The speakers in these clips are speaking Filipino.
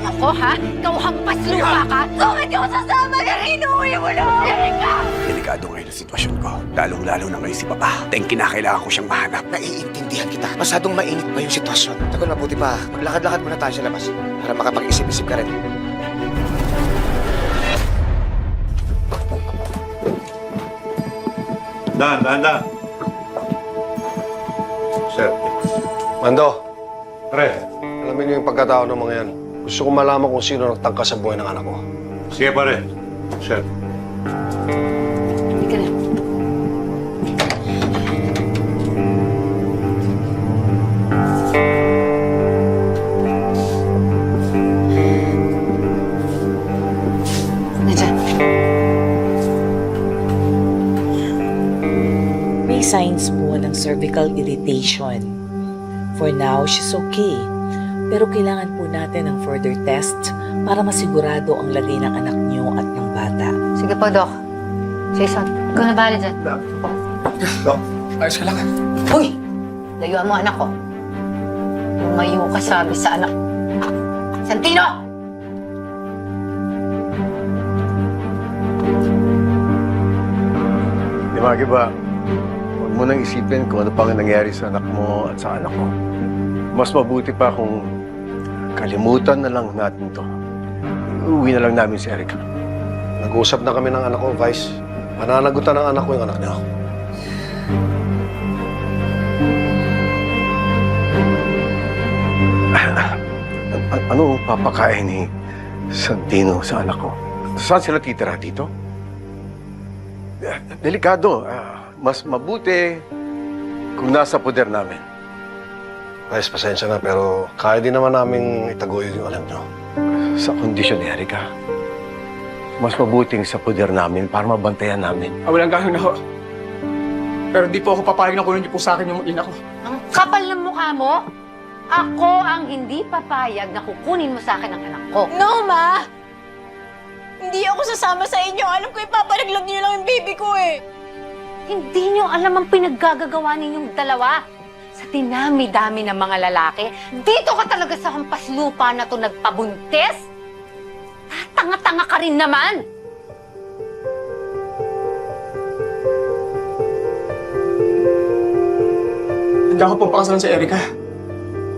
Ako, ha? Ikaw hampas lupa ka? Bakit yung sasama na inuwi mo na? Erika! Delikado ngayon ang sitwasyon ko. Lalong-lalo na ngayon si Papa. Dahil kinakailangan ko siyang mahanap. Naiintindihan kita. Masyadong mainit pa yung sitwasyon. Takot mabuti pa. Maglakad-lakad muna tayo sa labas para makapag-isip-isip ka rin. Dan. Sir. Mando, pre, alamin niyo yung pagkatao ng mga yan. Gusto ko malaman kung sino nagtangka sa buhay ng anak ko. Sige pare. Sir. Hindi ka na. Na dyan. May signs po ng cervical irritation. For now, she's okay. Pero kailangan po natin ng further test para masigurado ang lagay ng anak niyo at ng bata. Sige po, Doc. Jason, ikaw na bahala dyan. Dok, ayos ka lang. Uy! Layuan mo anak ko. Lumayo ka sabi sa anak. Santino! Di ba, Giba? Huwag mo nang isipin kung ano pang nangyari sa anak mo at sa anak ko. Mas mabuti pa kung kalimutan na lang natin to. Uuwi na lang namin si Erica. Nag-uusap na kami ng anak ko, Vice. Mananagutan ng anak ko yung anak niya. Ano papakain ni Santino sa anak ko? Saan sila titira dito? Delikado. Mas mabuti kung nasa poder namin. Vice, pasensya na, pero kaya din naman namin itaguyod yung alam niyo. Sa kondisyon ni Erica, mas mabuting sa poder namin para mabantayan namin. Walang ganun ako. Pero di po ako papayag na kunin niyo po sa akin yung ina ko. Ang kapal ng mukha mo? Ako ang hindi papayag na kukunin mo sa akin ang anak ko. No, Ma! Hindi ako sasama sa inyo. Alam ko ipaparaglag niyo lang yung baby ko eh. Hindi niyo alam ang pinaggagawa ninyong dalawa. Sa dinami-dami ng mga lalaki, dito ka talaga sa hampas lupa na to nagpabuntis? Tanga-tanga ka rin naman! Hindi ako papakasalan si Erica.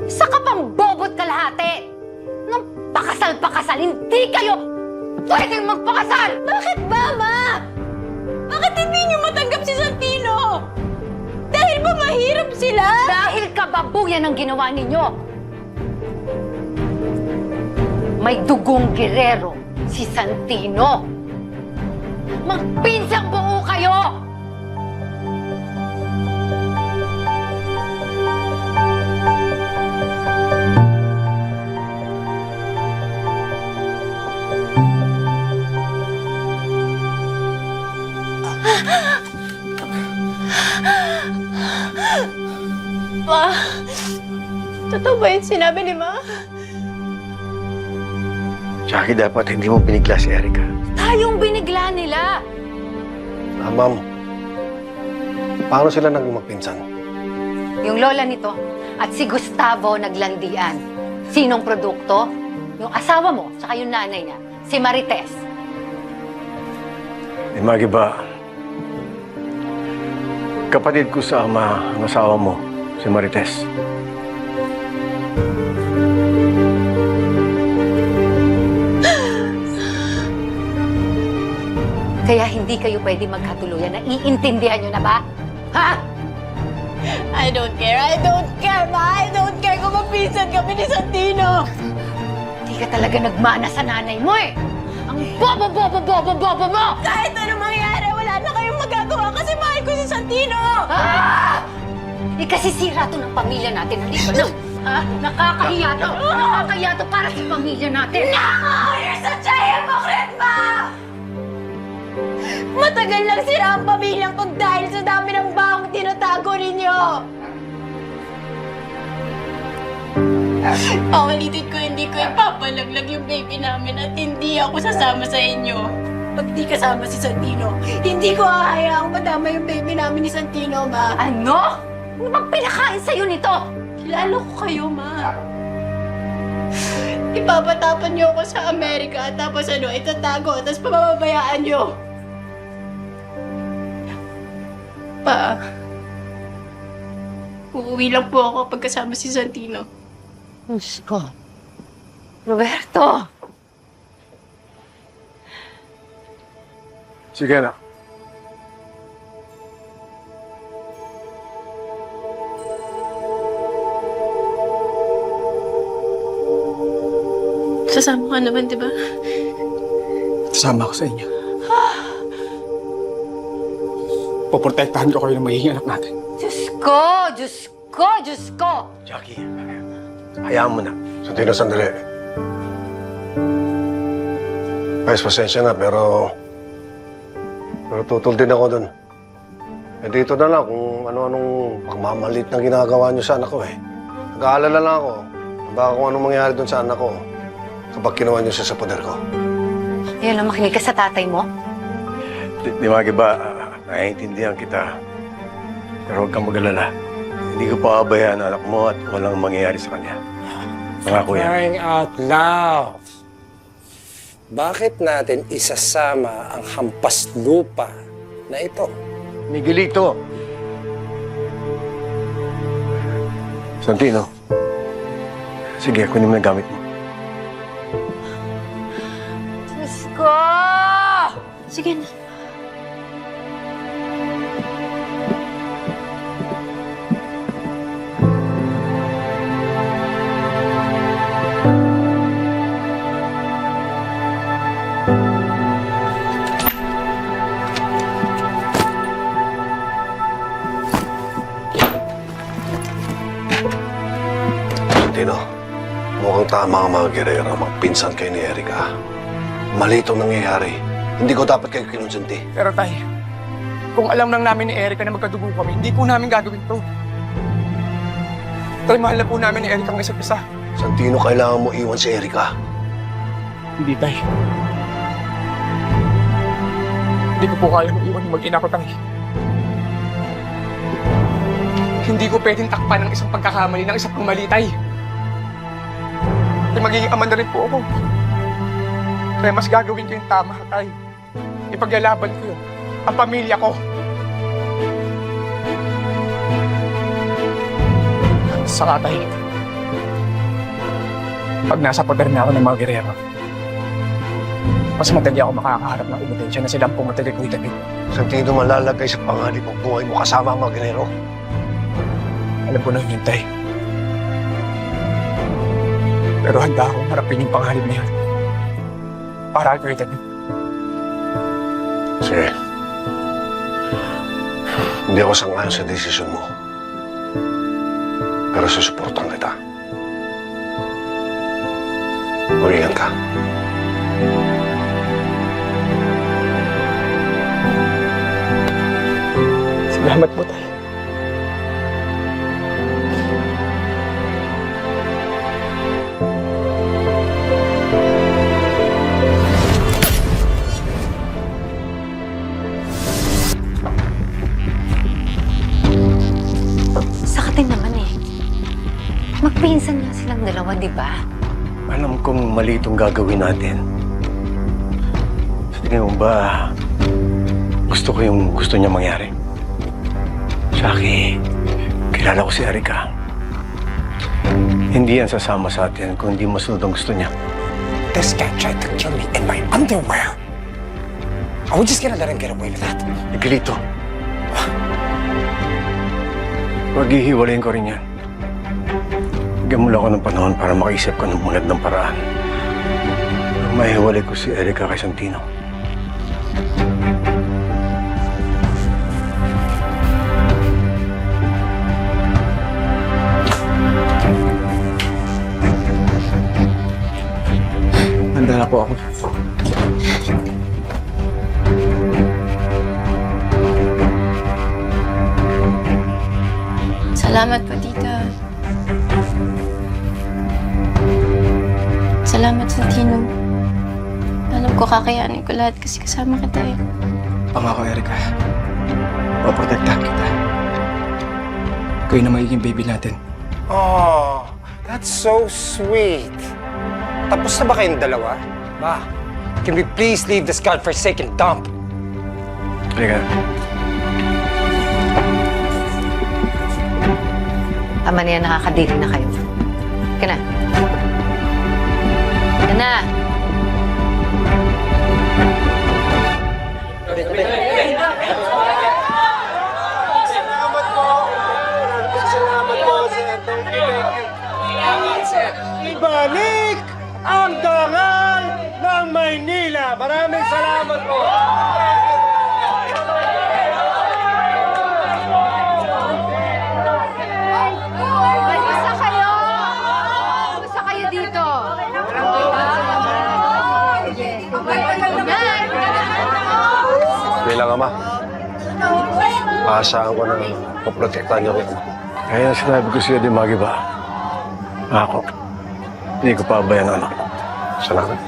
Isa ka pang bobot kalahati! Nung pakasal-pakasal, hindi kayo pwedeng magpakasal! Bakit ba, Ma? Bakit hindi niyo matanggap si Santino? Dahil ba mahirap sila? Dahil kababuyan ang ginawa ninyo! May dugong gerero si Santino. Magpinsang buo kayo! Ma, totoo ba yung sinabi ni Ma? Jackie, dapat hindi mo binigla si Erica. Tayong binigla nila! Ma'am, paano sila naging magpinsan? Yung lola nito at si Gustavo naglandian. Sinong produkto? Yung asawa mo, saka yung nanay niya, si Marites. Magi ba, kapatid ko sa ama ang asawa mo, si Marites. Kaya hindi kayo pwede magkatuluyan. Naiintindihan nyo na ba? Ha? I don't care. I don't care, Ma. I don't care kung magpinsan kami ni Santino. Hindi ka talaga nagmana sa nanay mo eh! Ang bobo mo! Kahit ano mangyari, wala na kayong magagawa kasi mahal ko si Santino. Ah! Ikasisira to ng pamilya natin. Hindi ba na? Ha? Nakakahiya to! Nakakahiya to para sa pamilya natin! Nako! You're such a hypocrite, Ma! Matagal nang sira ang pamilyang ko dahil sa dami ng bahong tinatago ninyo. Paulitin ko, hindi ko ipapalaglag yung baby namin at hindi ako sasama sa inyo. Pag di kasama si Santino, hindi ko hahayaang madama yung baby namin ni Santino, Ma. Ano? Ano bang pinakain sa'yo nito? Kilala ko kayo, Ma. Ipapatapon niyo ako sa Amerika tapos itatago tapos pababayaan niyo. Pa, uuwi lang po ako pagkasama si Santino. Diyos ko. Roberto! Sige na. Sasama ka naman, di ba? Kasama ako sa inyo. Poprotektahan ko kayo ng magiging anak natin. Diyos ko! Diyos ko! Diyos ko! Jackie, hayaan mo na. Santino, sandali. Guys, pasensya na, pero tutol din ako dun. Eh, dito na lang kung ano-anong pagmamalit na ginagawa niyo sa anak ko eh. Nag-aalala lang ako. Baka kung anong mangyari dun sa anak ko kapag kinuha niyo siya sa poder ko. Ayun lang, makinig ka sa tatay mo. Di ba, naiintindihan kita. Pero huwag kang mag-alala. Hindi ko pa abayaan ang anak mo at walang mangyayari sa kanya. Pangako yan. Crying out loud. Bakit natin isasama ang hampas lupa na ito? Miguelito! Santino. Sige, kunin mo yung gamit mo. Diyos ko! Sige na. Santino, mukhang tama ang mga gerero. Magpinsan kayo ni Erika. Mali itong nangyayari. Hindi ko dapat kayo kinonsinti. Pero tay, kung alam lang namin ni Erica na magkadugo kami, hindi po namin gagawin to. Tay, mahal na po namin ni Erica ang isa't isa. Santino, kailangan mo iwan si Erika. Hindi, tay. Hindi ko po kaya iwan yung mag-ina ko, tay. Hindi ko pwedeng takpan ng isang pagkakamali ng isang pangmali, tay. Tay, magiging ama na rin po ako. Kaya mas gagawin ko yung tama, tay. Ipaglalaban ko yun. Ang pamilya ko. Saka, tay. Pag nasa poder na ako ng mga gerero, mas madali ako makakaharap ng ebidensya na silang pumunta kay Kuya David. Santino, malalagay sa panganib ang buhay mo kasama ang mga gerero. Alam ko na yun, tay. Pero handa akong harapin yung panganib na yun. Para kay Kuya David. Sige. Hindi ako sang-ayon sa desisyon mo. Pero susuportan kita. Mag-ingat ka. Salamat po, tay. Sakatin naman eh. Magpinsan nga silang dalawa, di ba? Alam kong mali itong gagawin natin. Sa tingin mo ba, gusto ko yung gusto niya mangyari? Jackie, kilala ko si Erika. Hindi yan sasama sa atin kung hindi masunod ang gusto niya. This guy tried to kill me in my underwear. Are we just gonna let him get away with that? Miguelito. Paghihiwalayin ko rin yan. Bigyan mo lang ako ng panahon para makaisip ko ng munad ng paraan. Mahiwalay ko si Erika kay Santino. Handa na po ako. Salamat po, tita. Salamat, Santino. Alam ko kakayanin ko lahat kasi kasama kita eh. Pangako, Erika. Paprotektahan kita. Kayo na magiging baby natin. Oh, that's so sweet. Tapos na ba kayong dalawa? Ma, can we please leave this godforsaken dump? Halika. Tama na yan, nakakadiri na kayo. Ka na. Ka na. Ibalik ang dangal ng Maynila. Maraming salamat po. Kumusta kayo? Kumusta kayo dito? Bilang ama, aasahan ko na paprotektahan niyo rin. Kaya sinabi ko sa'yo, di magiba. Ako, hindi ko pabayan ang anak ko. Salamat.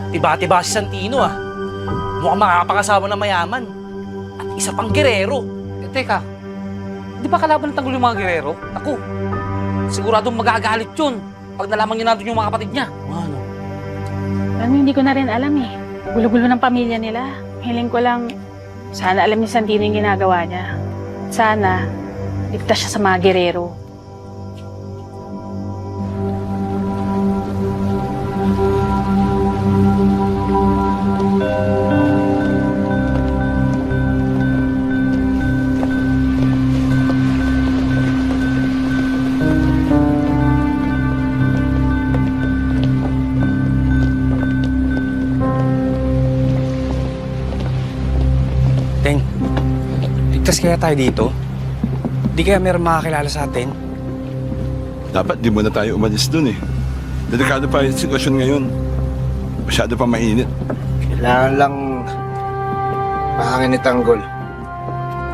Tiba-tiba si Santino ah. Mukhang makakapangasawa ng mayaman. At isa pang gerero. Teka, di ba kalaban ng tanggol yung mga gerero? Ako, siguradong magagalit yun pag nalaman niya natin yung mga kapatid niya. Ano? Ano, hindi ko na rin alam eh. Gulo-gulo ng pamilya nila. Hiling ko lang, sana alam ni Santino yung ginagawa niya. Sana, ligtas siya sa mga gerero. Teng, ligtas kaya tayo dito? Di kaya meron makakilala sa atin? Dapat di muna tayo umalis dun eh. Delikado pa yung sitwasyon ngayon. Masyado pa mainit. Kailangan lang mahangin ni Tanggol.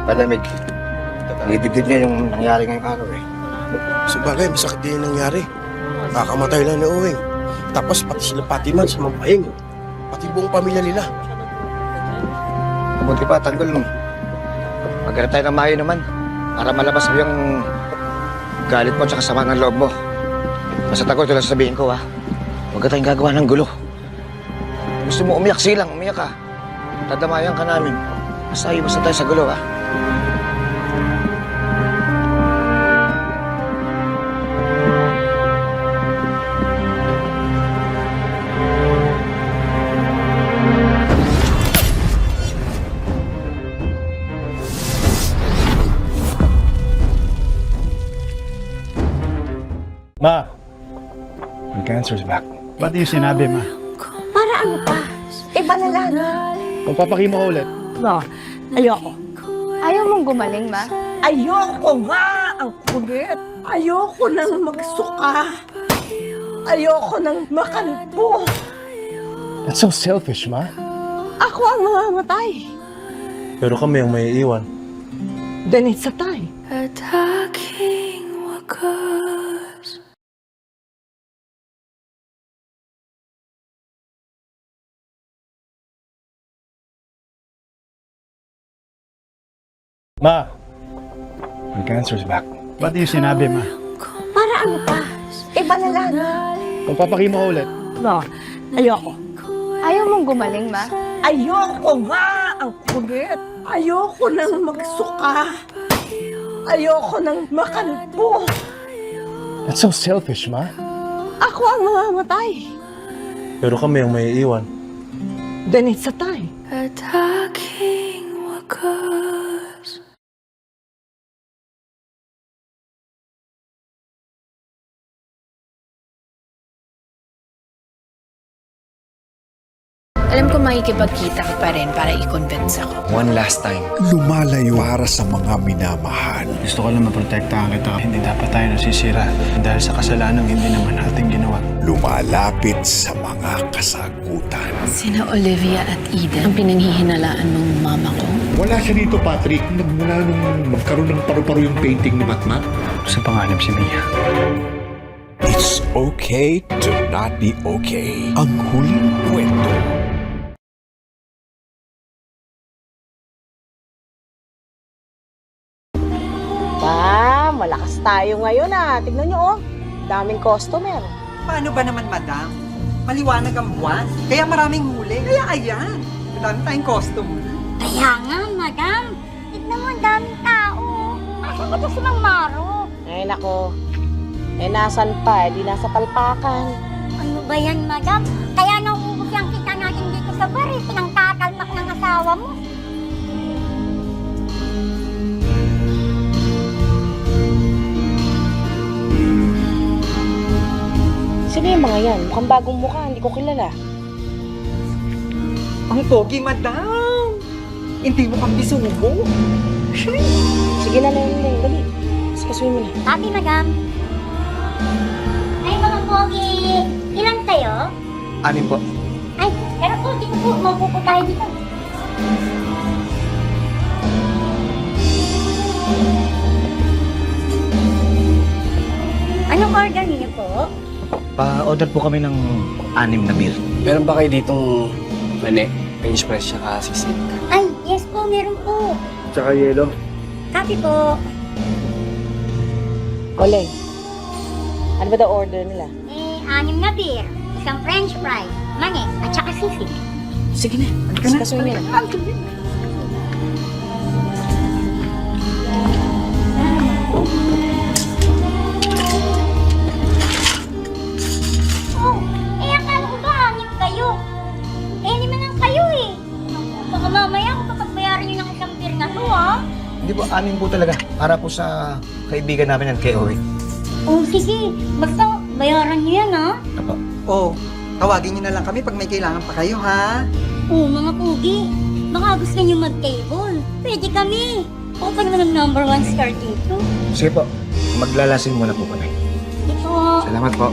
Palamig. Nidibdib niya yung nangyari ngayong araw eh. Sabagay, masakit din yung nangyari. Nakakamatay lang ni Uwing. Tapos pati sila Patiman sa Mampahing. Pati buong pamilya nila. Buti pa, Tanggol. Maghanap tayo ng mayo naman. Para malabas mo yung galit mo at saka sama ng loob mo. Basta Tanggol, ito lang sasabihin ko ha. Huwag ka tayong gagawa ng gulo. Gusto mo umiyak, silang, umiyak ka. Tadamayan ka namin. Basta iwas na tayo sa gulo ha. Ma, my cancer's back. Ba't yung sinabi, ma? Para ano pa? Iba na lang. Magpapakimo ka ulit. No, ayoko. Ayaw mong gumaling, ma? Ayoko nga! Ang kulit! Ayoko nang magsuka! Ayoko nang makalpo! That's so selfish, Ma. Ako ang mamamatay! Pero kami ang may iwan. Then it's a time. Ma, my cancer's back. Ba't yung sinabi, ma? Para ano pa? Iba na lang. Magpapakimo ka ulit. No, ayoko. Ayaw mong gumaling, ma? Ayoko nga! Ang kulit! Ayoko nang magsuka! Ayoko nang makalpo! That's so selfish, Ma. Ako ang mamamatay! Pero kami ang may iwan. Then it's a time. Alam ko makikipagkita ka pa rin para i-convince ako. One last time. Lumalayo para sa mga minamahal. Gusto ko lang maprotektahan kita. Hindi dapat tayo nasisira dahil sa kasalanan hindi naman natin ginawa. Lumalapit sa mga kasagutan. Sina Olivia at Eden ang pinanghihinalaan ng mama ko. Wala siya dito, Patrick. Nagmula nung magkaroon ng paru-paro yung painting ni Matmat. Sa panganib si Mia. It's okay to not be okay. Ang huling kwento. Malakas tayo ngayon Tignan nyo daming customer. Paano ba naman, madam? Maliwanag ang buwan. Kaya maraming huli. Kaya ayan, madami tayong customer. Kaya nga, madam. Tignan mo, ang daming tao. Asan ba ito si Mang Maro? Ay, nako. Nasan pa? Di nasa palpakan. Ano ba yan, madam? Kaya nauubos yung kita natin dito sa bar. Pinangtatalmak ng asawa mo. Sino yung mga yan? Mukhang bagong mukha, hindi ko kilala. Ang pogi, madam. Hindi mo kang bisugo. Sige na, Leng. Dali. Sikasuin mo na. Happy, madam. Ay, mga pogi. Ilan kayo? 6 po. Ay, pero po, dito po. Maupo po tayo dito. Anong order niyo po? Pa-order po kami ng 6 na beer. Meron ba kayo ditong mani? French press tsaka sisig? Ay, yes po, meron po. Tsaka yelo. Copy po. Oleng, ano ba daw order nila? 6 na beer, isang french fry, mani, at saka sisig. Sige na. Sikasuin niyo na. Oh, akala ko ba hangin kayo? Hindi man lang kayo Baka mamaya kung kapagbayaran niyo ng isang beer na to, Hindi po, 6 po talaga. Para po sa kaibigan namin yan kay Owen. Oh, sige. Basta bayaran niyo yan, Apo. Oh, tawagin niyo na lang kami pag may kailangan pa kayo, ha? Oh, mga pugi. Baka gusto niyo mag-table. Pwede kami. Ako pa naman ang #1 star dito. Sige po, maglalasin muna po kami. Ito. Salamat po.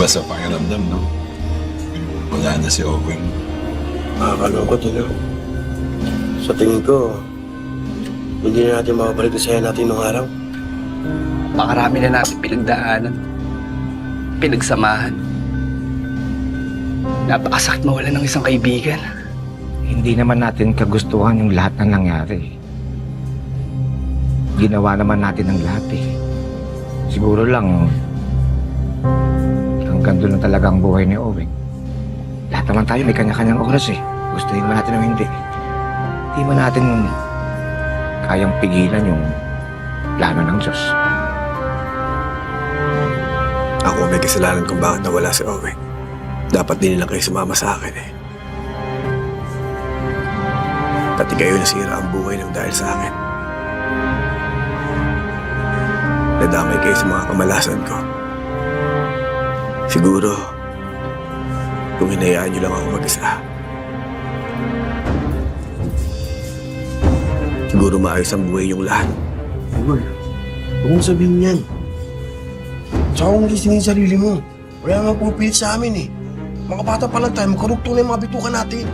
Iba sa pakiramdam, no? Wala na si Owen. Nakakalungkot yun. Sa tingin ko, hindi na natin makabalik na saya natin nung araw. Pakarami na natin pinagdaanan. Pinagsamahan. Napakasakit mawala ng isang kaibigan. Hindi naman natin kagustuhan yung lahat na nangyari. Ginawa naman natin ang lahat Siguro lang, hanggang doon na talaga ang buhay ni Owen. Lahat naman tayo may kanya-kanyang oras Gustuhin man natin o hindi. Hindi man natin kayang pigilan yung plano ng Diyos. Ako may kasalanan kung bakit nawala si Owen. Dapat din nila kayo sumama sa akin Pati kayo nasira ang buhay ng dahil sa akin. Nadamay kayo sa mga kamalasan ko. Siguro, kung hinayaan niyo lang ako mag-isa, siguro maayos ang buhay yung lahat. Igor, huwag mong sabihin yan. Tsaka kung gisingin sarili mo, wala nga pupilit sa amin Mga bata pa lang tayo, magkarugto na yung mga bitukan natin.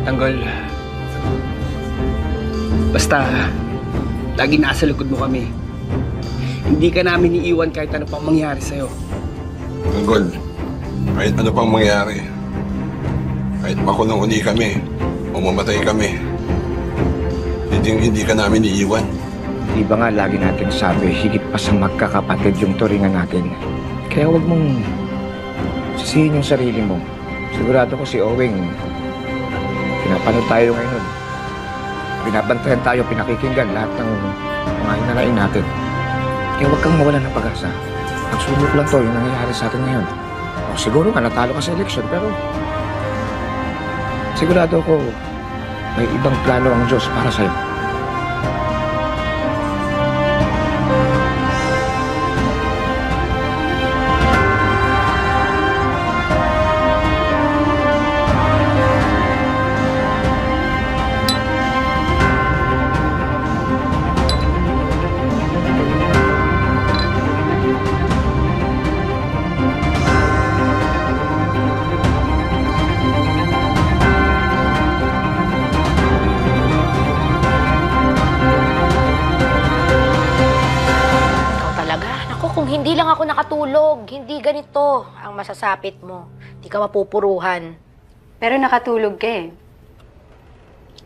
Tanggol. Basta, lagi nasa likod mo kami. Hindi ka namin iiwan kahit ano pang mangyari sa'yo. Tanggol, kahit ano pang mangyari, kahit makulong uli kami, o mamatay kami, hindi ka namin iiwan. Di ba nga lagi natin sabi, higit pa sa magkakapatid yung turingan natin. Kaya huwag mong sisihin yung sarili mo. Sigurado ko si Owing, pinapanood tayo ngayon. Binabantayan tayo, pinakikinggan lahat ng mga inalain natin. Kaya huwag kang mawala ng pag-asa. Nagsubok lang to yung nangyayari sa atin ngayon. O siguro nga natalo ka sa eleksyon, pero sigurado ko may ibang plano ang Diyos para sa'yo. hindi lang ako nakatulog. Hindi ganito ang masasapit mo. Hindi ka mapupuruhan. Pero nakatulog ka eh.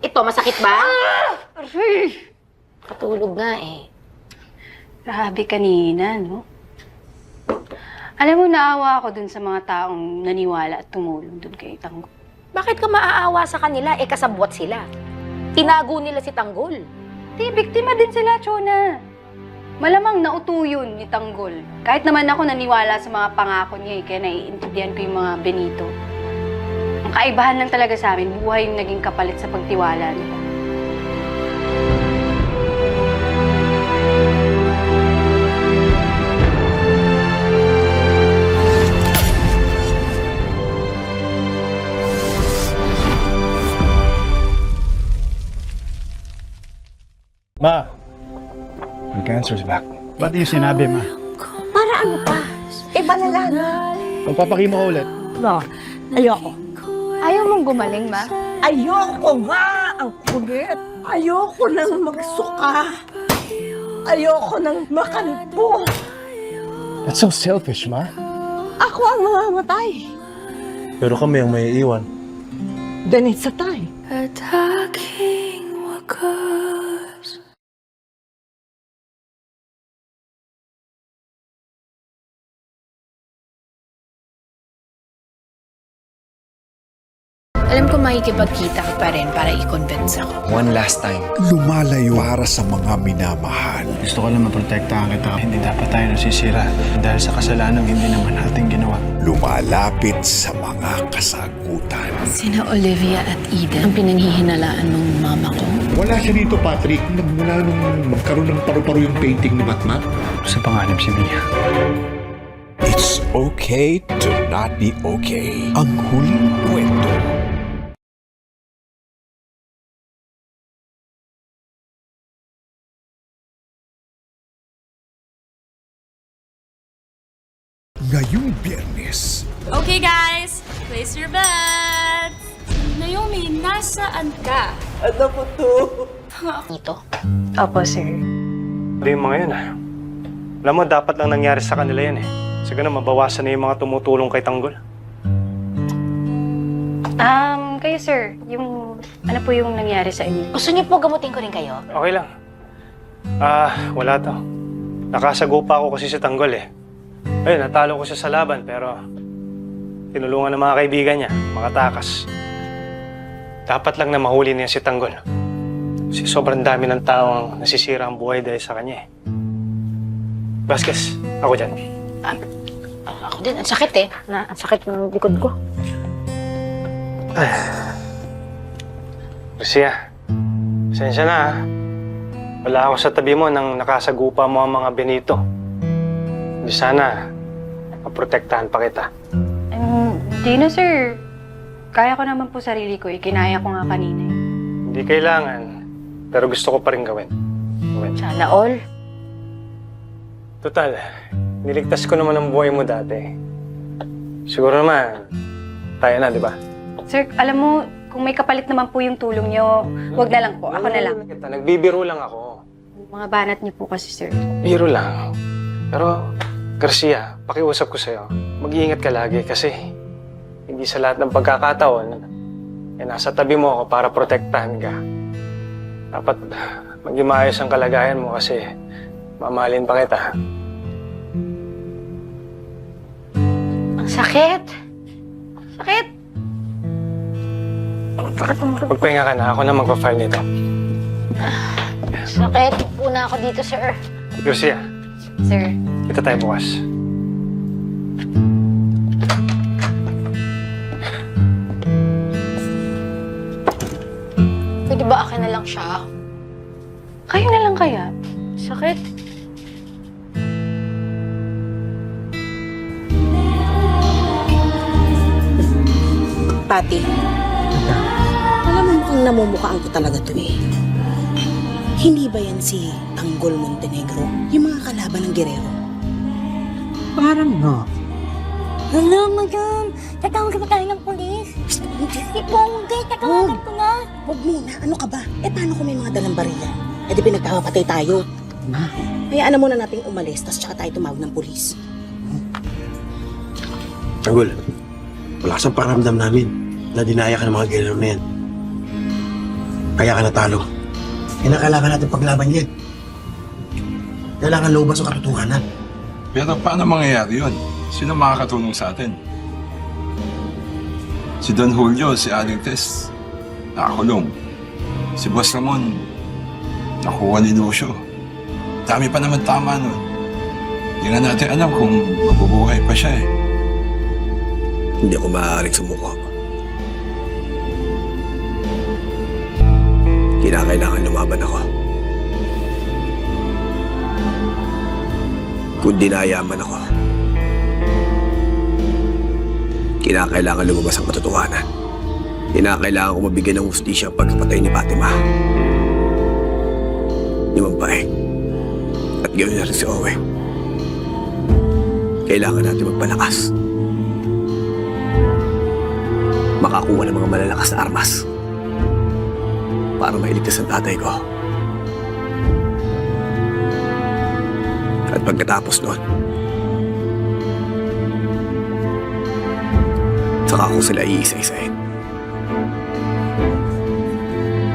Ito, masakit ba? Katulog nga eh. Grabe kanina, no? Alam mo, naawa ako dun sa mga taong naniwala at tumulong dun kay Tanggol. Bakit ka maaawa sa kanila? Eh, kasabwat sila. Tinago nila si Tanggol. Di, biktima din sila, Chona. Malamang nauto yun ni Tanggol. Kahit naman ako naniwala sa mga pangako niya eh, kaya naiintindihan ko yung mga Benito. Ang kaibahan lang talaga sa amin, buhay yung naging kapalit sa pagtiwala nila. Ma, ang cancer's back. Ba't yung sinabi, ma? Para ano pa? Iba na lang. Magpapakimo ko ulit. No, ayoko. Ayaw mong gumaling, ma? Ayoko nga! Ang kulit! Ayoko nang magsuka! Ayoko nang makalpo! That's so selfish, Ma. Ako ang mamamatay! Pero kami ang may iiwan. Then it's a time. Alam ko makikipagkita ka pa rin para i-convince ako. One last time. Lumalayo para sa mga minamahal. Gusto ko lang maprotektahan kita. Hindi dapat tayo nasisira dahil sa kasalanan hindi naman natin ginawa. Lumalapit sa mga kasagutan. Sina Olivia at Eden ang pinanghihinalaan ng mama ko. Wala siya dito, Patrick. Mula nung magkaroon ng paru-paro yung painting ni Matmat. Sa panganib si Mia. It's okay to not be okay. Ang huling kwento. Ngayong Biyernes, Okay guys, place your bets. Naomi, nasaan ka? Dito. Opo, sir. Hindi yung mga yun, Alam mo, dapat lang nangyari sa kanila yan, Sa ganun, mabawasan na yung mga tumutulong kay Tanggol. Kayo, sir, ano po yung nangyari sa inyo? Gusto niyo po gamutin ko rin kayo? Okay lang. Wala to. Nakasagupa ako kasi sa Tanggol, Ayun, natalo ko siya sa laban, pero tinulungan ng mga kaibigan niya, makatakas. Dapat lang na mahuli niya si Tanggol. Kasi sobrang dami ng tao ang nasisira ang buhay dahil sa kanya, Vasquez, ako dyan. Ako din, ang sakit ang sakit ng likod ko. Lucia, pasensya na, Wala ako sa tabi mo nang nakasagupa mo ang mga Benito. Di sana, maprotektahan pa kita. Di na, sir. Kaya ko naman po sarili ko. Kinaya ko nga kanina. Hindi kailangan, pero gusto ko pa rin gawin. Sana all. Total, niligtas ko naman ang buhay mo dati. Siguro naman, tayo na, di ba? Sir, alam mo, kung may kapalit naman po yung tulong nyo, wag na lang po. Ako na lang. Nagbibiro lang ako. Mga banat niyo po kasi, sir. Biro lang. Pero, Garcia, pakiusap ko sa'yo, mag-iingat ka lagi kasi hindi sa lahat ng pagkakataon, nasa tabi mo ako para protektahan ka. Dapat maging maayos ang kalagayan mo kasi mamahalin pa kita. Ang sakit. Sakit. Magpahinga ka na. Ako na magpa-file nito. Sakit. Una ako dito, sir. Garcia, Sir. kita tayo bukas. Pwede ba akin na lang siya? Kayo na lang kaya? Sakit. Pati, alam mo mukhang namumukhaan ko talaga to Hindi ba yan si Tanggol Montenegro? Yung mga kalaban ng Guerrero? Parang no. Hala, madam. Tatawag ba tayo ng polis? Si Ponggay, tatawagan ko na. Huwag muna. Ano ka ba? Paano kung may mga dalang barilan? Di pinagpapatay tayo. Hayaan na muna nating umalis, tas tsaka tayo tumawag ng pulis. Tanggol, wala sa paramdam namin na dinaya ka ng mga gero na yan. Kaya ka natalo. Kailangan natin paglaban yan. Kailangan lubas ang katotohanan. Pero paano mangyayari yun? Sino makakatulong sa atin? Si Don Julio, si Aling Tess, nakakulong. Si Boss Ramon, nakuha ni Lucio. Dami pa naman tama nun. Hindi nga natin alam kung mabubuhay pa siya eh. Hindi ako maaaring sumuko. Kinakailangan lumaban ako. Kung dinayaman ako, kinakailangan lumabas ang katotohanan. Kinakailangan ko mabigyan ng hustisya ang pagkapatay ni Fatima. Ni Mampaeng. At gawin na rin si Owe. Kailangan natin magpalakas. Makakuha ng mga malalakas na armas para mailigtas ang tatay ko. At pagkatapos nun, saka ko sila iisa-isahin.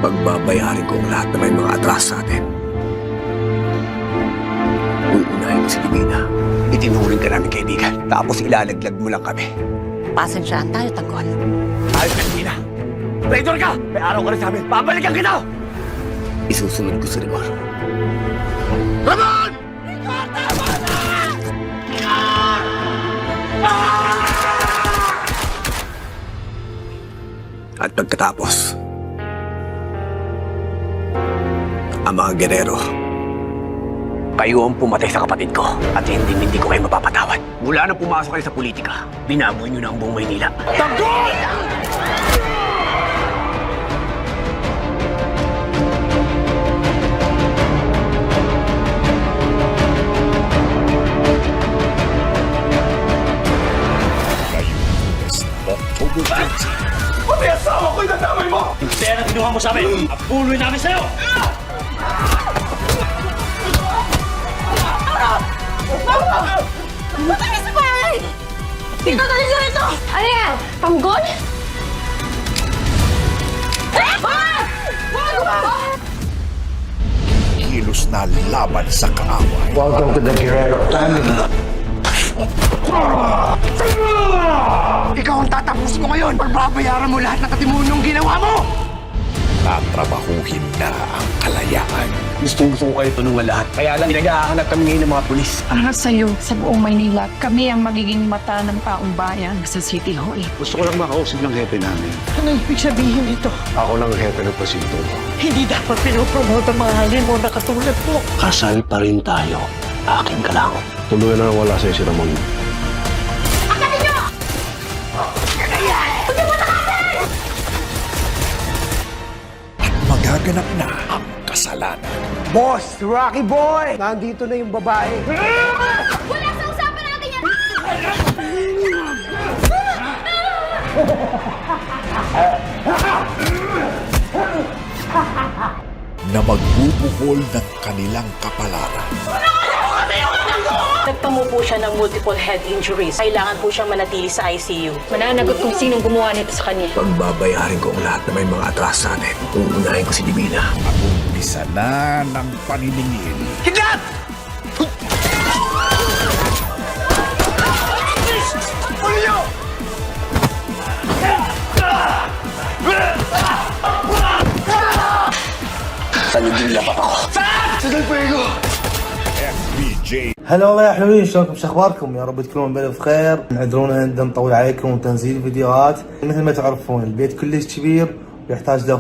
Pagbabayarin ko ang lahat na may mga atras sa atin. Uunahin ko si Divina. Itinuring ka namin kaibigan. Tapos ilalaglag mo lang kami. Pasensyaan tayo, Tanggol. Ayos ka, Divina! Traitor ka! May araw ka rin sa amin. Babalikan kita! Isusunod ko si Ramon. Ramon! At pagkatapos, ang mga gerero, kayo ang pumatay sa kapatid ko at hindi ko kayo mapapatawad. Mula nang pumasok kayo sa politika, binaboy niyo na ang buong Maynila. Tanggol! October 20. Pati asawa ko yung nadamay mo! Yung pera na kinuha mo sa amin, abuloy namin sa'yo! Matay sa bahay! Tingnan na nila ito! Ano yan? Tanggol? Kilos na laban sa kaaway. Welcome to the Guerrero family. Ikaw ang tatapusin mo ngayon! Pagbabayaran mo lahat ng katimunong ginawa mo! Tatrabahuhin na ang kalayaan. Gusto ko kayo tulungan lahat. Kaya lang nag-aahanap kami ngayon ng mga pulis. Para sa'yo, sa buong Maynila, kami ang magiging mata ng taong bayan sa City Hall. Gusto ko lang makausap ng hepe namin. Ano ibig sabihin ito? Ako lang ang hepe ng presinto mo. Hindi dapat pinopromote ang mga halin mo na katulad mo. Kasal pa rin tayo. Akin ka lang. Tuluyan na wala sa'yo si Ramon. Magaganap na ang kasalanan. Boss! Rocky Boy! Nandito na yung babae. Wala sa usapan natin yan! Na magbubuhol ng kanilang kapalaran. Nagtamo po siya ng multiple head injuries. Kailangan po siyang manatili sa ICU. Mananagot kung sinong gumawa nito sa kanya. Pagbabayarin ko ang lahat na may mga atras sa atin. Uunahin ko si Divina. Umpisa na ng paniningil. Kidnap! Ulyo! Saan yung lapat ako? Saan? Sa Dalpuego! FBJ هلا والله يا حلوين، شلونكم شو اخباركم؟ يا رب تكونون بألف خير. انعذرونا ان نطول عليكم وتنزيل فيديوهات. مثل ما تعرفون البيت كلش كبير ويحتاج له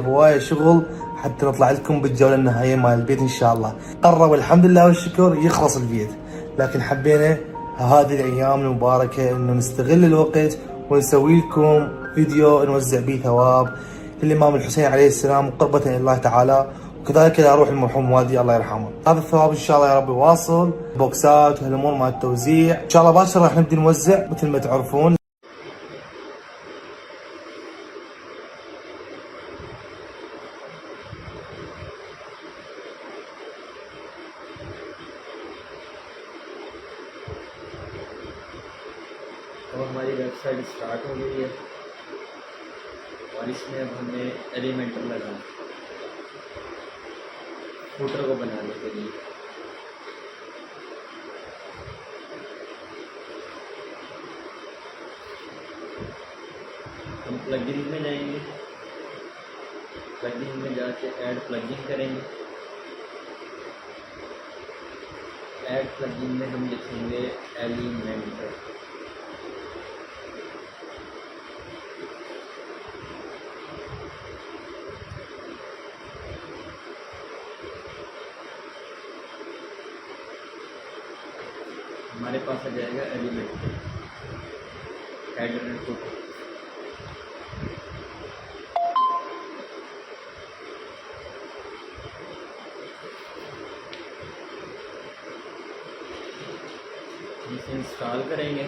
هواي شغل حتى نطلع لكم بالجوله النهائيه مال البيت ان شاء الله. قرب الحمد لله والشكر يخلص البيت، لكن حبينا هذه الايام المباركه انه نستغل الوقت ونسوي لكم فيديو نوزع به ثواب للامام الحسين عليه السلام قربة الى الله تعالى، وكذلك لروح المرحوم والدي الله يرحمه. هذا الثواب ان شاء الله يا رب يواصل بوكسات وهالامور مال التوزيع. ان شاء الله باكر راح نبدي نوزع مثل ما تعرفون. हमारी website start हो गई है और इसमें अब हमने एलिमेंटर लगाना फुटर को बनाने के लिए। हम प्लगइन में जाएंगे, प्लगइन में जाके ऐड प्लगइन करेंगे। ऐड प्लगइन में हम लिखेंगे एलिमेंटर। हमारे पास आ जाएगा एलिमेंटर हेडर एंड फुटर। इसे इंस्टॉल करेंगे,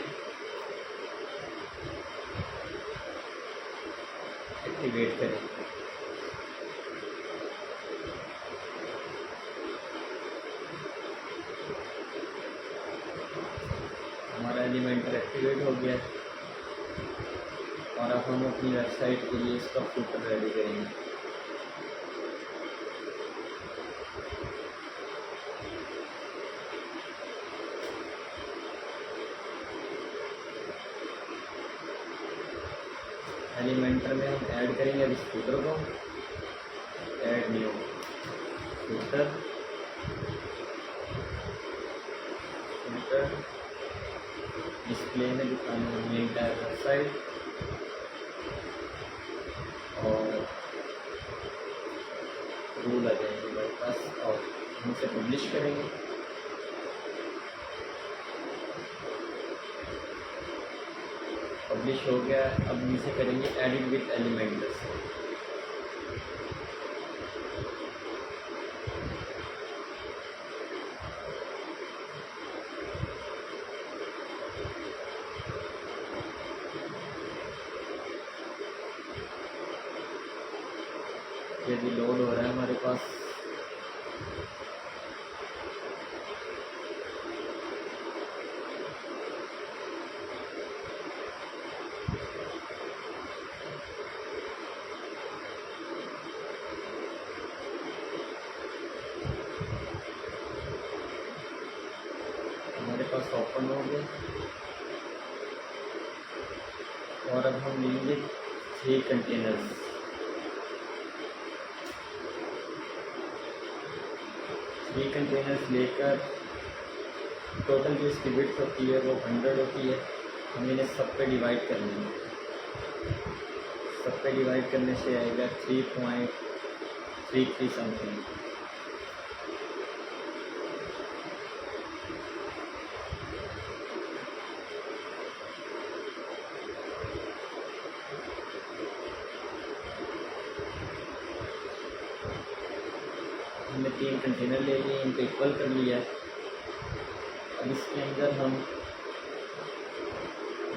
एक्टिवेट करेंगे। हमारा एलिमेंटर एक्टिवेट हो गया और अब हम अपनी वेबसाइट के लिए इसका फुटर रेडी करेंगे। एलिमेंटर में हम ऐड करेंगे अब इस फुटर को। ऐड न्यू फुटर, डिस्प्ले में दिखाना है लिंक है वेबसाइट और रूल आ जाएंगे हमारे पास और हम इसे पब्लिश करेंगे। पब्लिश हो गया, अब हम इसे करेंगे एडिट विथ एलिमेंटर्स। यदि लोड हो रहा है हमारे पास ओपन हो गया और अब हम लेंगे 6 कंटेनर्स। लेकर टोटल जो इसकी विड्थ होती है वो 100 होती है। हम इन्हें सब पे डिवाइड कर लेंगे। सब पे डिवाइड करने से आएगा 3.33 समथिंग। हमने 3 कंटेनर ले लिए, इनको इक्वल कर लिया। अब इसके अंदर हम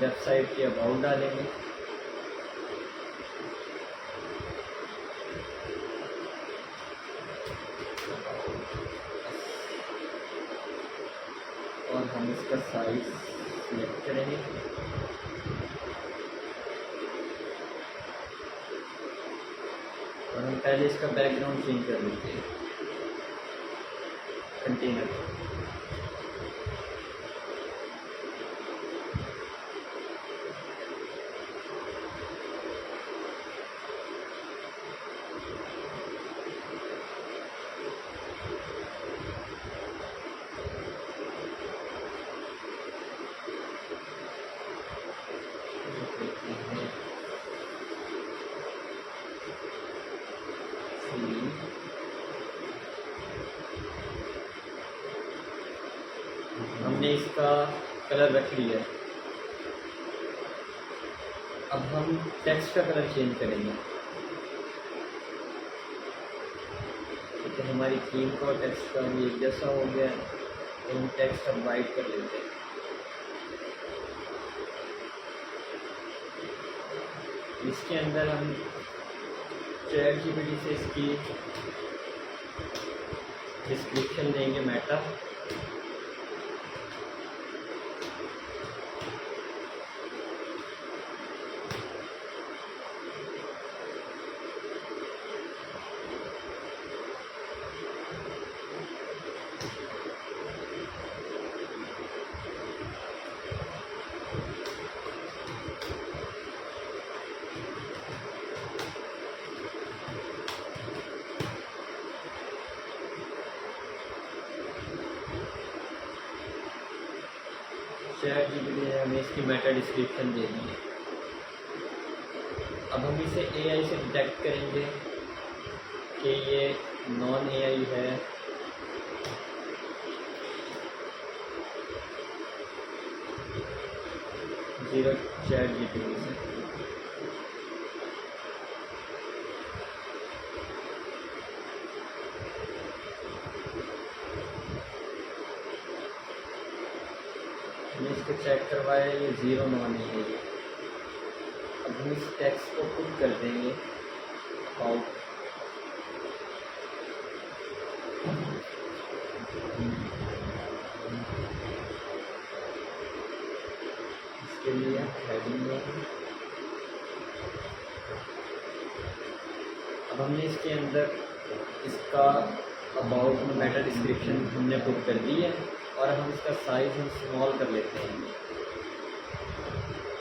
वेबसाइट के अबाउट डालेंगे। और हम इसका साइज सिलेक्ट करेंगे। और हम पहले इसका बैकग्राउंड चेंज कर लेते हैं कंटेनर। हमने इसका कलर रख लिया। अब हम टेक्स्ट का कलर चेंज करेंगे क्योंकि हमारी थीम का और टेक्स्ट का भी एक जैसा हो गया। तो हम टेक्स्ट अब वाइट कर लेते हैं। इसके अंदर हम ChatGPT से इसकी डिस्क्रिप्शन देंगे मेटा। ChatGPT ने हमें इसकी मेटा डिस्क्रिप्शन दे दी है। अब हम इसे AI से डिटेक्ट करेंगे कि ये नॉन AI है जीरो ChatGPT से। हमने इसको चेक करवाया, ये जीरो नॉन है ये। अब हम इस टेक्स्ट को पुट कर देंगे आउट। इसके लिए हेडिंग देंगे। अब हमने इसके अंदर इसका अबाउट में मेटा डिस्क्रिप्शन हमने पुट कर दी है और हम इसका साइज़ हम स्मॉल कर लेते हैं।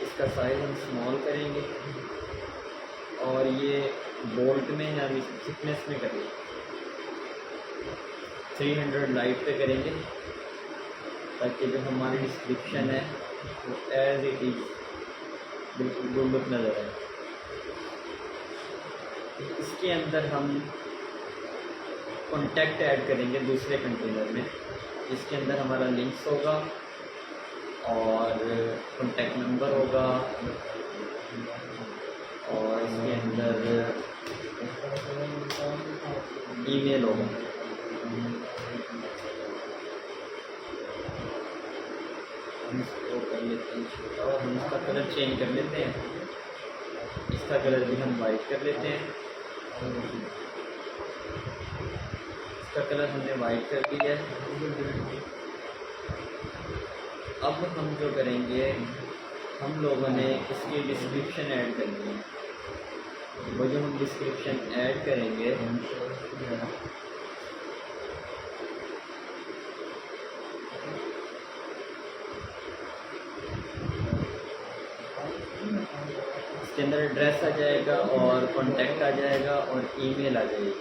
इसका साइज़ हम स्मॉल करेंगे और ये बोल्ट में हम इस थिकनेस में करेंगे 300 लाइट पे करेंगे ताकि जो हमारी डिस्क्रिप्शन है वो एज इट इज़ बिल्कुल गुड नज़र आए। इसके अंदर हम कॉन्टैक्ट ऐड करेंगे दूसरे कंटेनर में। इसके अंदर हमारा लिंक्स होगा और कॉन्टैक्ट नंबर होगा और इसके अंदर ईमेल होगा। हम इसको कर लेते हैं और हम इसका कलर चेंज कर लेते हैं। इसका कलर भी हम वाइट कर लेते हैं। इसका कलर हमने वाइट कर दिया है। अब हम जो करेंगे, हम लोगों ने इसकी डिस्क्रिप्शन ऐड करनी है। वो जो हम डिस्क्रिप्शन ऐड करेंगे इसके अंदर एड्रेस आ जाएगा और कॉन्टैक्ट आ जाएगा और ईमेल आ जाएगी।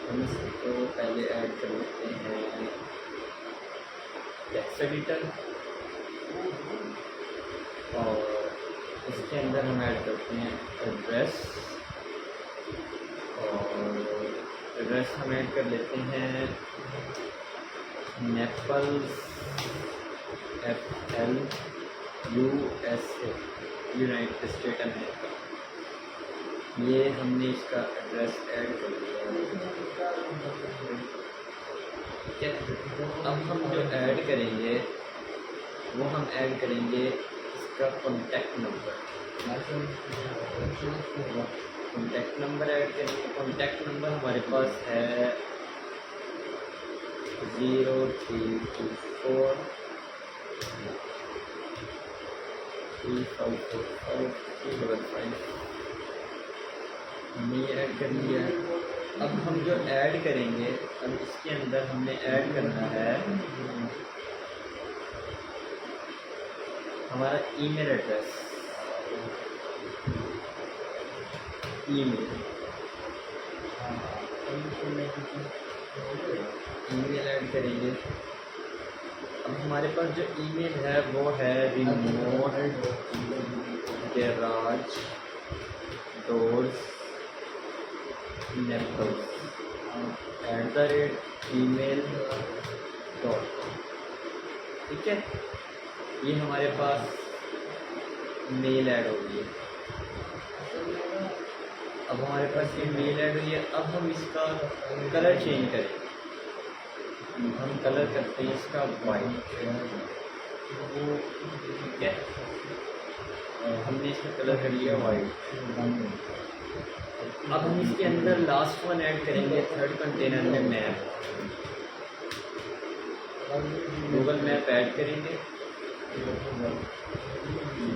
हम इसको पहले ऐड कर लेते हैं टेक्स्ट एडिटर और इसके अंदर हम ऐड करते हैं एड्रेस और एड्रेस हम ऐड कर लेते हैं Naples FL USA United state America. ये हमने इसका एड्रेस ऐड कर दिया। ठीक है, अब हम जो ऐड करेंगे वो हम ऐड करेंगे इसका contact number. Contact number add करेंगे। कॉन्टैक्ट नंबर हमारे पास है 0324 3545 हमने ये ऐड कर लिया है। अब हम जो ऐड करेंगे, अब इसके अंदर हमने ऐड करना है हमारा ईमेल एड्रेस। ईमेल ऐड करेंगे। अब हमारे पास जो ईमेल है वो है remote garage doors Naples @email.com। ठीक है, ये हमारे पास मेल ऐड हो गई है। अब हमारे पास ये मेल ऐड हुई है। अब हम इसका कलर चेंज करें। हम कलर करते हैं इसका वाइट। ठीक है, हमने इसका कलर कर लिया वाइट। अब हम इसके अंदर लास्ट वन ऐड करेंगे थर्ड कंटेनर में मैप। गूगल मैप ऐड करेंगे।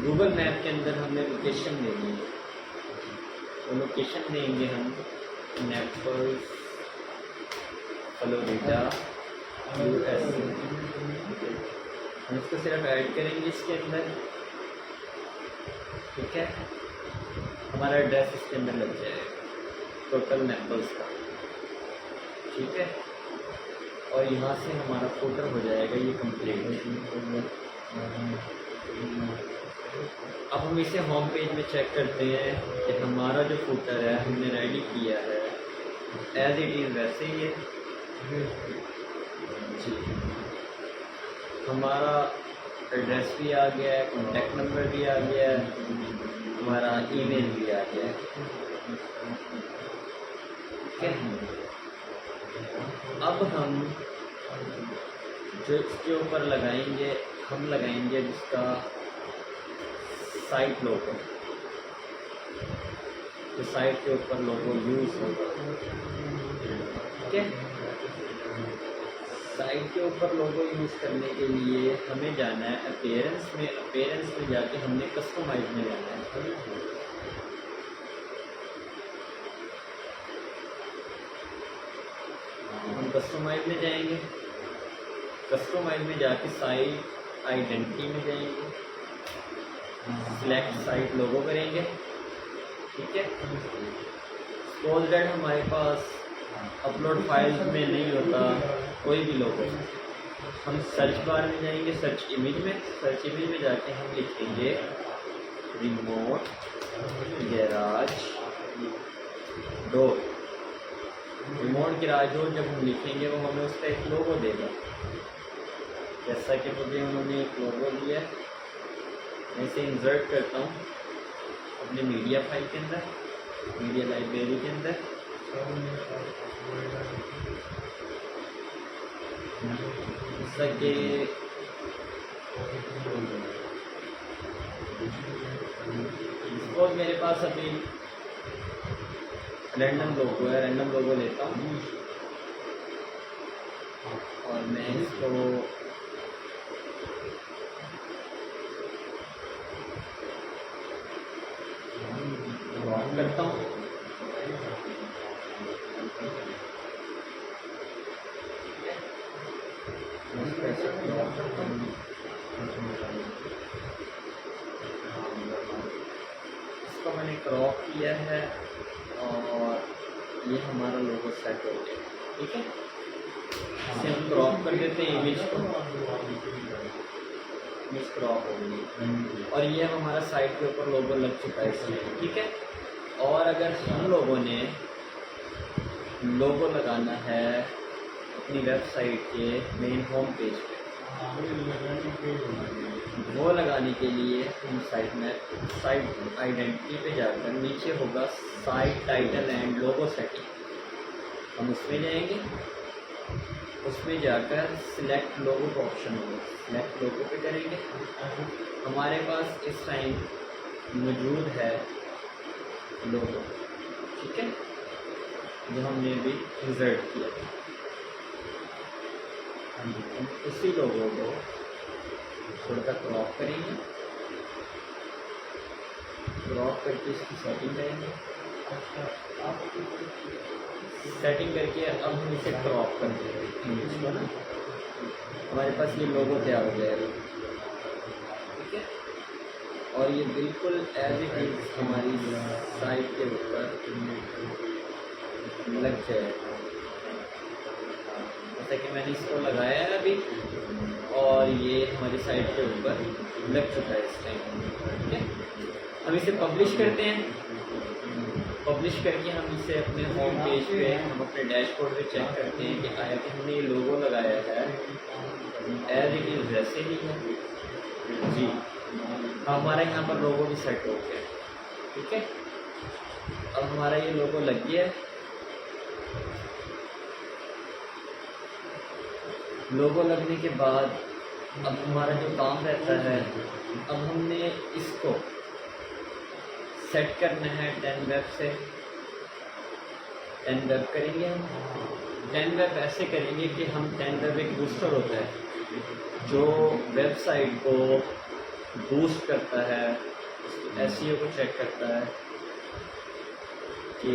गूगल मैप के अंदर हमने लोकेशन देनी है। तो लोकेशन देंगे हम नेपल्स फ्लोरिडा USA। हम इसको सिर्फ ऐड करेंगे इसके अंदर। ठीक है, हमारा एड्रेस इसके अंदर लग जाएगा टोटल नेपल्स का। ठीक है, और यहाँ से हमारा फुटर हो जाएगा ये कंप्लीट। अब हम इसे होम पेज में चेक करते हैं कि हमारा जो फुटर है हमने रेडी किया है एज इट इज़ वैसे ही है जी। हमारा एड्रेस भी आ गया है, कॉन्टैक्ट नंबर भी आ गया है, हमारा ईमेल भी आ गया है। ठीक है, अब हम जो इसके ऊपर लगाएंगे, हम लगाएंगे जिसका साइट लोगो, जो साइट के ऊपर लोगो यूज़ होगा। ठीक है, साइट के ऊपर लोगो यूज़ करने के लिए हमें जाना है अपीयरेंस में। अपीयरेंस में जाके हमने कस्टमाइज में जाना है। हम कस्टमाइज में जाएंगे, कस्टमाइज में जाके साइट आइडेंटिटी में जाएंगे, सिलेक्ट साइट लोगो करेंगे। ठीक है, सपोज दैट हमारे पास अपलोड फाइल्स में नहीं होता कोई भी लोगो, हम सर्च बार में जाएंगे, सर्च इमेज में, सर्च इमेज में जाके हम लिखेंगे remote garage door. Remote garage door जब हम लिखेंगे वो हमें उसका एक लोगो देगा। जैसा कि मुझे उन्होंने एक लोगो दिया है, मैं इसे इंसर्ट करता हूँ अपने मीडिया फाइल के अंदर, मीडिया लाइब्रेरी के अंदर। जैसा कि सपोज मेरे पास अभी रैंडम लोगो है, रैंडम लोगो लेता हूँ और मैं इसको ड्रॉ करता हूँ। इसको मैंने क्रॉप किया है और ये हमारा लोगो सेट हो गया। ठीक है, इसे हम क्रॉप कर देते हैं इमेज को, इमेज क्रॉप हो गई और ये हमारा साइट के ऊपर लोगो लग चुका है इसमें। ठीक है, और अगर हम लोगों ने लोगो लगाना है अपनी वेबसाइट के मेन होम पेज पे, वो लगाने के लिए हम साइट आइडेंटिटी पे जाकर नीचे होगा site title and logo setting, हम उसमें जाएंगे। उसमें जाकर सिलेक्ट लोगो का ऑप्शन होगा, सिलेक्ट लोगो पे करेंगे। हमारे पास इस टाइम मौजूद है लोगो। ठीक है, जो हमने भी इंसर्ट किया, हम उसी लोगो को थोड़ा सा क्रॉप करेंगे, क्रॉप करके इसकी सेटिंग करेंगे, सेटिंग करके अब हम इसे क्रॉप कर देंगे ना, हमारे पास ये लोगो तैयार हो जाएगा। ठीक है, और ये बिल्कुल एज इट इज हमारी साइट के ऊपर लग जाएगा। जैसे कि मैंने इसको लगाया है अभी और ये हमारी साइट के ऊपर लग चुका है इस टाइम। ठीक है, हम इसे पब्लिश करते हैं। पब्लिश करके हम इसे अपने होम पेज पे, हम अपने डैशबोर्ड पे चेक करते हैं कि आया कि हमने ये लोगो लगाया है एज इट इज वैसे ही है जी। हमारा यहाँ पर लोगो भी सेट हो गया। ठीक है, अब हमारा ये लोगो लग गया है। लोगो लगने के बाद अब हमारा जो काम रहता है, अब हमने इसको सेट करना है 10 वेब से। 10 वेब करेंगे हम। 10 वेब ऐसे करेंगे कि हम 10 वेब एक बूस्टर होता है जो वेबसाइट को बूस्ट करता है, एसईओ को चेक करता है कि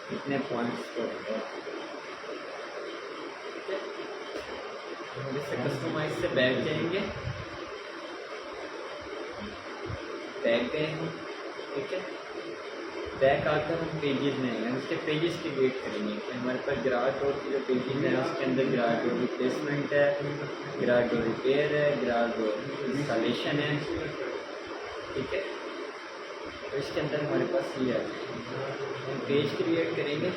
कितने पॉइंट्स को होगा। हम इसे कस्टमाइज से बैक जाएंगे, बैक गए हम। ठीक है, बैक आकर हम पेजेस में आएंगे, हम उसके पेजेस की वेट करेंगे कि हमारे पास ग्राहक डोर के जो पेजेस हैं उसके अंदर ग्राहक डोर रिप्लेसमेंट है, ग्राहक डोर रिपेयर है, ग्राहक डोर इंस्टॉलेशन है, ठीक है। तो इसके अंदर हमारे पास ये है, हम पेज क्रिएट करेंगे।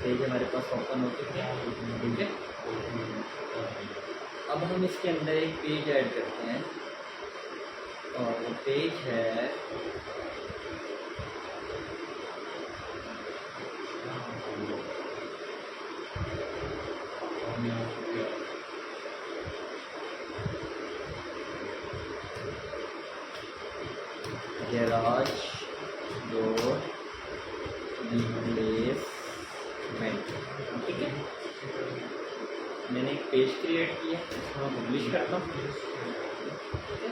पेज हमारे पास ओपन हो चुके हैं, ठीक है। अब हम इसके अंदर एक पेज ऐड करते हैं और वो पेज है गैराज डोर रिप्लेसमेंट, ठीक है। मैंने एक पेज क्रिएट किया, इसको मैं पब्लिश करता हूँ, ठीक है।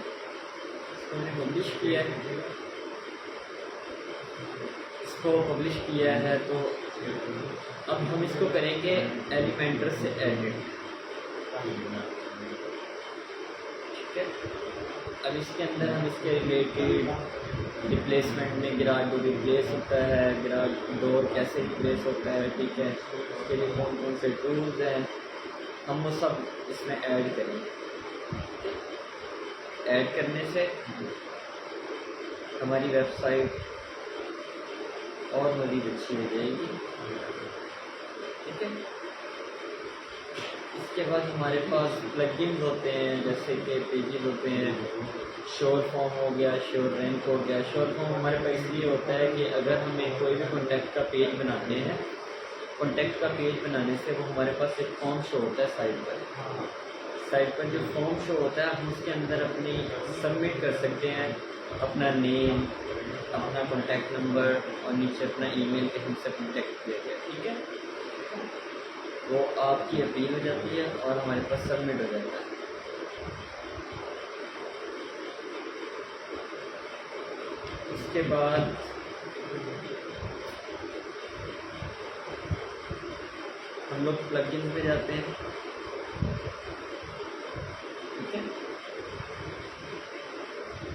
इसको मैंने पब्लिश किया है, इसको पब्लिश किया है। तो अब हम इसको करेंगे एलिमेंटर से एडिट, ठीक है। अब इसके अंदर हम इसके रिलेटेड रिप्लेसमेंट में ग्राहक डोर रिप्लेस होता है, ग्राहक डोर कैसे रिप्लेस होता है, ठीक है, उसके लिए कौन कौन से टूल्स हैं, हम वो सब इसमें ऐड करेंगे। ऐड करने से हमारी वेबसाइट और मज़ीद अच्छी हो जाएगी, ठीक है। इसके बाद हमारे पास प्लगइन्स होते हैं, जैसे कि पेजेस होते हैं, शोर फॉर्म हो गया, शोर रैंक हो गया। शोर फॉर्म हमारे पास इसलिए होता है कि अगर हमें कोई भी कॉन्टैक्ट का पेज बनाते हैं, कॉन्टैक्ट का पेज बनाने से वो हमारे पास एक फॉर्म शो होता है साइट पर जो फॉर्म शो होता है हम उसके अंदर अपनी सबमिट कर सकते हैं अपना नेम, अपना कॉन्टैक्ट नंबर और नीचे अपना ईमेल के हमसे कॉन्टैक्ट किया गया, ठीक है। वो आपकी अपील हो जाती है और हमारे पास सबमिट हो जाता है। इसके बाद हम लोग प्लगइन पे जाते हैं, ठीक है।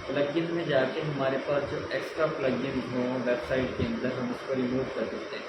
प्लगइन में जाके हमारे पास जो एक्स्ट्रा प्लगइन हो वेबसाइट के अंदर हम उसको रिमूव कर देते हैं।